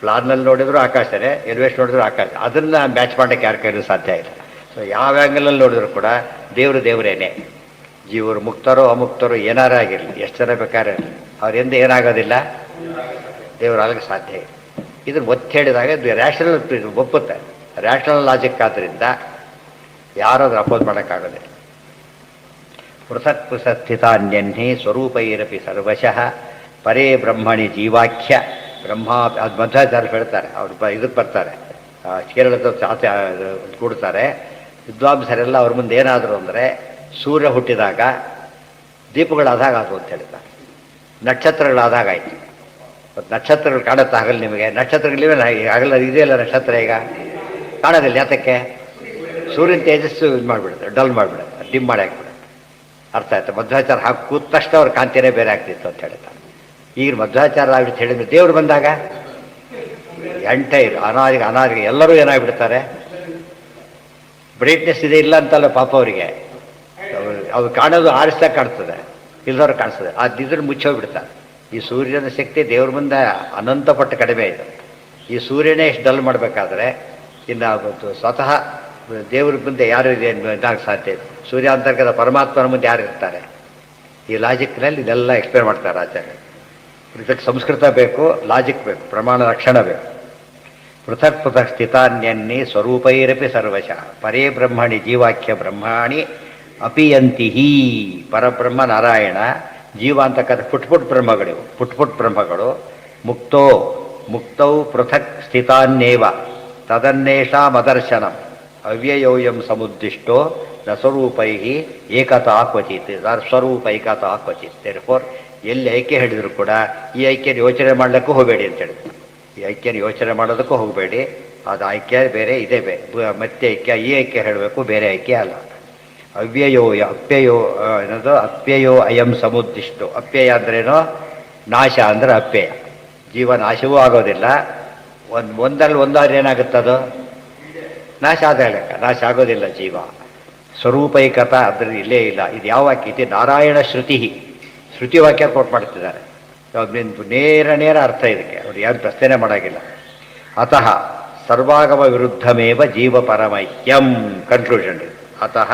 ಪ್ಲಾನ್ನಲ್ಲಿ ನೋಡಿದ್ರು ಆಕಾಶನೇ, ಎಲಿವೇಶನ್ ನೋಡಿದ್ರು ಆಕಾಶ. ಅದನ್ನು ಮ್ಯಾಚ್ ಮಾಡೋಕ್ಕೆ ಯಾರ ಕೈಲೂ ಸಾಧ್ಯ ಇಲ್ಲ. ಸೊ ಯಾವ ಆ್ಯಂಗಲಲ್ಲಿ ನೋಡಿದ್ರು ಕೂಡ ದೇವರೇನೇ. ಜೀವರು ಮುಕ್ತರೋ ಅಮುಕ್ತರೋ ಏನಾರ ಆಗಿರಲಿ, ಎಷ್ಟು ಜನ ಬೇಕಾದ್ರೆ ಅವರಿಂದ ಏನಾಗೋದಿಲ್ಲ, ದೇವರಾಗಲಿಕ್ಕೆ ಸಾಧ್ಯ ಇಲ್ಲ. ಇದನ್ನು ಒತ್ತಿ ಹೇಳಿದಾಗ ಇದು ರ್ಯಾಷನಲ್ ಒಪ್ಪುತ್ತೆ. ರ್ಯಾಷನಲ್ ಲಾಜಿಕ್ ಆದ್ದರಿಂದ ಯಾರಾದ್ರೂ ಅಪೋಸ್ ಮಾಡೋಕ್ಕಾಗೋದಿಲ್ಲ. ಪೃಥಕ್ ಪೃಥಕ್ ಸ್ಥಿತಾನ್ಯನ್ಹಿ ಸ್ವರೂಪೈರಪಿ ಸರ್ವಶಃ ಪರೇ ಬ್ರಹ್ಮಣಿ ಜೀವಾಖ್ಯ ಬ್ರಹ್ಮ. ಅದು ಮಧ್ವಾಚಾರ್ಯ ಹೇಳ್ತಾರೆ, ಅವ್ರು ಇದಕ್ಕೆ ಬರ್ತಾರೆ, ಕೇರಳದ ಚಾತೆ ಕೂಡ್ತಾರೆ. ವಿದ್ವಾಂಸರೆಲ್ಲ ಅವ್ರ ಮುಂದೆ ಏನಾದರೂ ಅಂದರೆ, ಸೂರ್ಯ ಹುಟ್ಟಿದಾಗ ದೀಪಗಳಾದಾಗ ಅದು ಅಂತ ಹೇಳ್ತಾರೆ, ನಕ್ಷತ್ರಗಳಾದಾಗ ಆಯಿತು. ಮತ್ತು ನಕ್ಷತ್ರಗಳು ಕಾಣುತ್ತೆ ಆಗಲ್ಲ ನಿಮಗೆ? ನಕ್ಷತ್ರಗಳಿವೆ ಆಗಲ್ಲ, ಇದೆಯಲ್ಲ ನಕ್ಷತ್ರ ಈಗ ಕಾಣೋದಿಲ್ಲ. ಯಾತಕ್ಕೆ? ಸೂರ್ಯನ ತೇಜಸ್ಸು ಇದು ಮಾಡಿಬಿಡುತ್ತೆ, ಡಲ್ ಮಾಡಿಬಿಡುತ್ತೆ, ಡಿಮ್ ಮಾಡಿ ಹಾಕ್ಬಿಡುತ್ತೆ. ಅರ್ಥ ಆಯ್ತು? ಮಧ್ವಾಚಾರ ಹಾಕಿ ಕೂತ ತಕ್ಷಣ ಅವ್ರ ಕಾಂತಿನೇ ಬೇರೆ ಆಗ್ತಿತ್ತು ಅಂತ ಹೇಳ್ತಾರೆ. ಈಗ ಮಧ್ವಾಚಾರ ಆಗ್ಬಿಟ್ಟು ಹೇಳಿದ್ರೆ ದೇವ್ರು ಬಂದಾಗ ಎಂಟೈರ್ ಅನಾದಿಗೆ ಎಲ್ಲರೂ ಏನಾಗ್ಬಿಡ್ತಾರೆ, ಬ್ರೈಟ್ನೆಸ್ ಇದೆ ಇಲ್ಲ ಅಂತಲ್ಲ ಪಾಪ ಅವರಿಗೆ. ಅವ್ರು ಕಾಣೋದು ಆರಿಸ್ದಾಗ ಕಾಣಿಸ್ತದೆ, ಇಲ್ಲದವ್ರು ಕಾಣಿಸ್ತದೆ. ಇದ್ರಲ್ಲಿ ಮುಚ್ಚೋಗ್ಬಿಡ್ತಾರೆ. ಈ ಸೂರ್ಯನ ಶಕ್ತಿ ದೇವ್ರ ಮುಂದೆ ಅನಂತಪಟ್ಟು ಕಡಿಮೆ ಇದೆ. ಈ ಸೂರ್ಯನೇ ಎಷ್ಟು ಡಲ್ ಮಾಡಬೇಕಾದ್ರೆ ಇನ್ನು ಸ್ವತಃ ದೇವ್ರ ಮುಂದೆ ಯಾರು ಇದೆ ಇದಾಗ ಸಾಧ್ಯ ಇದೆ? ಸೂರ್ಯಾಂತರ್ಗತ ಪರಮಾತ್ಮನ ಮುಂದೆ ಯಾರು ಇರ್ತಾರೆ? ಈ ಲಾಜಿಕ್ನಲ್ಲಿ ಇದೆಲ್ಲ ಎಕ್ಸ್ಪ್ಲೇನ್ ಮಾಡ್ತಾರೆ ಆಚಾರ್ಯ. ಇದಕ್ಕೆ ಸಂಸ್ಕೃತ ಬೇಕು, ಲಾಜಿಕ್ ಬೇಕು, ಪ್ರಮಾಣ ರಕ್ಷಣೆ ಬೇಕು. ಪೃಥಕ್ ಪೃಥಕ್ ಸ್ಥಿತಾನ್ಯನ್ನಿ ಸ್ವರೂಪೈರಪಿ ಸರ್ವಶಃ ಪರೇ ಬ್ರಹ್ಮಣಿ ಜೀವಾಖ್ಯ ಬ್ರಹ್ಮಾಣಿ ಅಪಿಯಂತಿ. ಪರಬ್ರಹ್ಮ ನಾರಾಯಣ, ಜೀವ ಅಂತಕ್ಕಂಥ ಪುಟ್ ಬ್ರಹ್ಮಗಳಿವು, ಪುಟ್ ಬ್ರಹ್ಮಗಳು. ಮುಕ್ತೌ ಪೃಥಕ್ ಸ್ಥಿತಾನ್ನೇವ ತದನ್ನೇಷಾಮದರ್ಶನಂ ಅವ್ಯಯೋಯಂ ಸಮುದ್ದಿಷ್ಟೋ ನ ಸ್ವರೂಪೈ ಏಕತಾ ಕ್ವಚಿತ್. ಸ್ವರೂಪೈಕತಾ ಕ್ವಚಿತ್. ದೇರ್ಫೋರ್ ಎಲ್ಲಿ ಐಕ್ಯ ಹೇಳಿದ್ರು ಕೂಡ ಈ ಐಕ್ಯನ ಯೋಚನೆ ಮಾಡಲಿಕ್ಕೂ ಹೋಗಬೇಡಿ ಅಂತ ಹೇಳಿದ್ರು. ಈ ಐಕ್ಯನ ಯೋಚನೆ ಮಾಡೋದಕ್ಕೂ ಹೋಗಬೇಡಿ, ಅದು ಐಕ್ಯ ಬೇರೆ ಇದೇ ಬೇರೆ, ಮತ್ತೆ ಐಕ್ಯ ಈ ಐಕ್ಯ ಹೇಳಬೇಕು, ಬೇರೆ ಐಕ್ಯ ಅಲ್ಲ. ಅವ್ಯಯೋ ಅಪ್ಯಯೋ ಏನದು ಅಪ್ಯಯೋ ಅಯಂ ಸಮುದ್ದಿಷ್ಟು. ಅಪ್ಯಯ ಅಂದ್ರೇನೋ ನಾಶ ಅಂದ್ರೆ ಅಪ್ಯಯ. ಜೀವ ನಾಶವೂ ಆಗೋದಿಲ್ಲ. ಒಂದಲ್ಲಿ ಒಂದಾದ್ರೆ ಏನಾಗುತ್ತದು ನಾಶ ಆದ ಲೆಕ್ಕ, ನಾಶ ಆಗೋದಿಲ್ಲ ಜೀವ. ಸ್ವರೂಪೈಕತ ಅದ್ರಲ್ಲಿ ಇಲ್ಲೇ ಇಲ್ಲ. ಇದು ಯಾವ ವಾಕ್ಯ? ಇದು ನಾರಾಯಣ ಶ್ರುತಿ. ಶ್ರುತಿ ವಾಕ್ಯ ಕೋಟ್ ಮಾಡ್ತಿದ್ದಾರೆ. ನೇರ ಅರ್ಥ ಇದಕ್ಕೆ, ಅವ್ರು ಯಾರು ಪ್ರಶ್ನೆ ಮಾಡೋಂಗಿಲ್ಲ. ಅತಃ ಸರ್ವಾಗಮ ವಿರುದ್ಧಮೇವ ಜೀವ ಪರಮೈಕ್ಯಂ. ಕನ್ಕ್ಲೂಷನ್ ಇದು. ಅತಃ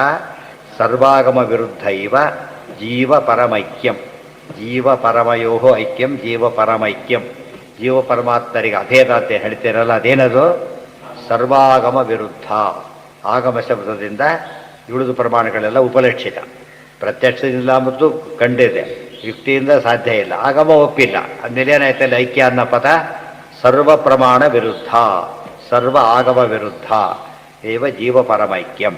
ಸರ್ವಾಗಮ ವಿರುದ್ಧ ಇವ ಜೀವ ಪರಮೈಕ್ಯಂ. ಜೀವ ಪರಮಯೋ ಐಕ್ಯಂ ಜೀವ ಪರಮೈಕ್ಯಂ. ಜೀವ ಪರಮಾತ್ಮರಿಗೆ ಅಭೇದ ಅಂತ ಹೇಳ್ತೀರಲ್ಲ, ಅದೇನದು? ಸರ್ವಾಗಮ ವಿರುದ್ಧ. ಆಗಮ ಶಬ್ದದಿಂದ ಉಳಿದು ಪ್ರಮಾಣಗಳೆಲ್ಲ ಉಪಲಕ್ಷಿತ. ಪ್ರತ್ಯಕ್ಷದಿಂದ ಮತ್ತು ಕಂಡಿದೆ, ಯುಕ್ತಿಯಿಂದ ಸಾಧ್ಯ ಇಲ್ಲ, ಆಗಮ ಒಪ್ಪಿಲ್ಲ. ಅಂದಮೇಲೆ ಏನಾಯ್ತಲ್ಲ, ಐಕ್ಯ ಅನ್ನೋ ಪದ ಸರ್ವ ಪ್ರಮಾಣ ವಿರುದ್ಧ, ಸರ್ವ ಆಗಮ ವಿರುದ್ಧ ಏವ ಜೀವ ಪರಮೈಕ್ಯಂ.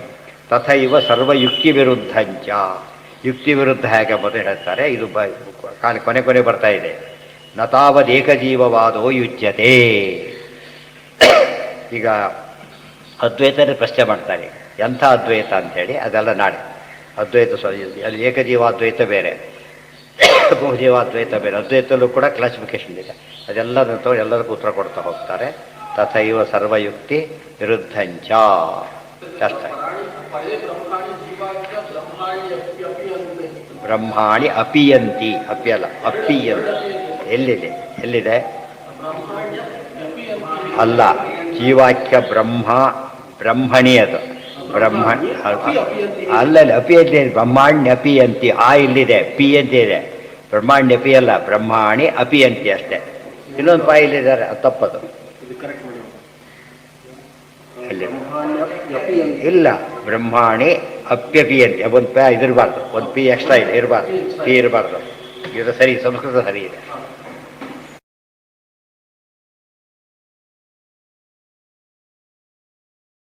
ತಥೈವ ಸರ್ವಯುಕ್ತಿ ವಿರುದ್ಧಂಚ. ಯುಕ್ತಿ ವಿರುದ್ಧ ಹೇಗೆ ಮೊದಲು ಹೇಳ್ತಾರೆ. ಇದು ಕೊನೆ ಬರ್ತಾ ಇದೆ. ನತಾವದೇಕಜೀವವಾದೋ ಯುಜ್ಯತೆ. ಈಗ ಅದ್ವೈತನೇ ಪ್ರಶ್ನೆ ಮಾಡ್ತಾರೆ, ಎಂಥ ಅದ್ವೈತ ಅಂಥೇಳಿ. ಅದೆಲ್ಲ ನಾಳೆ ಅದ್ವೈತ ಅಲ್ಲಿ ಏಕಜೀವಾದ್ವೈತ ಬೇರೆ, ಬಹುಜೀವಾದ್ವೈತ ಬೇರೆ. ಅದ್ವೈತಲ್ಲೂ ಕೂಡ ಕ್ಲಾಸಿಫಿಕೇಶನ್ ಇದೆ. ಅದೆಲ್ಲದಂತೂ ಎಲ್ಲದಕ್ಕೂ ಉತ್ತರ ಕೊಡ್ತಾ ಹೋಗ್ತಾರೆ. ತಥೈವ ಸರ್ವಯುಕ್ತಿ ವಿರುದ್ಧಂಚ. ಕಷ್ಟ. ಬ್ರಹ್ಮಾಣಿ ಅಪಿಯಂತಿ. ಅಪಿಯಲ್ಲ, ಅಪಿಯಂತಿ. ಎಲ್ಲಿದೆ? ಅಲ್ಲ, ಜೀವಾಖ್ಯ ಬ್ರಹ್ಮಣಿ. ಅದು ಬ್ರಹ್ಮಣಿ ಅಲ್ಲಲ್ಲಿ ಅಪಿಯಂತಿ. ಬ್ರಹ್ಮಾಣ್ಯ ಅಪಿಯಂತಿ. ಆ ಇಲ್ಲಿದೆ, ಪಿ ಅಂತ ಇದೆ. ಬ್ರಹ್ಮಾಣ್ಯ ಪಿ ಅಲ್ಲ, ಬ್ರಹ್ಮಾಣಿ ಅಪಿಯಂತಿ ಅಷ್ಟೇ. ಇನ್ನೊಂದು ಪಾ ಇಲ್ಲಿದ್ದಾರೆ, ಅದು ತಪ್ಪದು. ಇಲ್ಲ, ಬ್ರಹ್ಮಾಣಿ ಅಪ್ಯಪಿಯಂತಿ. ಒಂದು ಪ ಇದಿರಬಾರ್ದು, ಒಂದು ಪಿ ಎಕ್ಸ್ಟ್ರಾ ಇದೆ, ಇರಬಾರ್ದು, ಪಿ ಇರಬಾರ್ದು. ಇದು ಸರಿ, ಸಂಸ್ಕೃತ ಸರಿ ಇದೆ.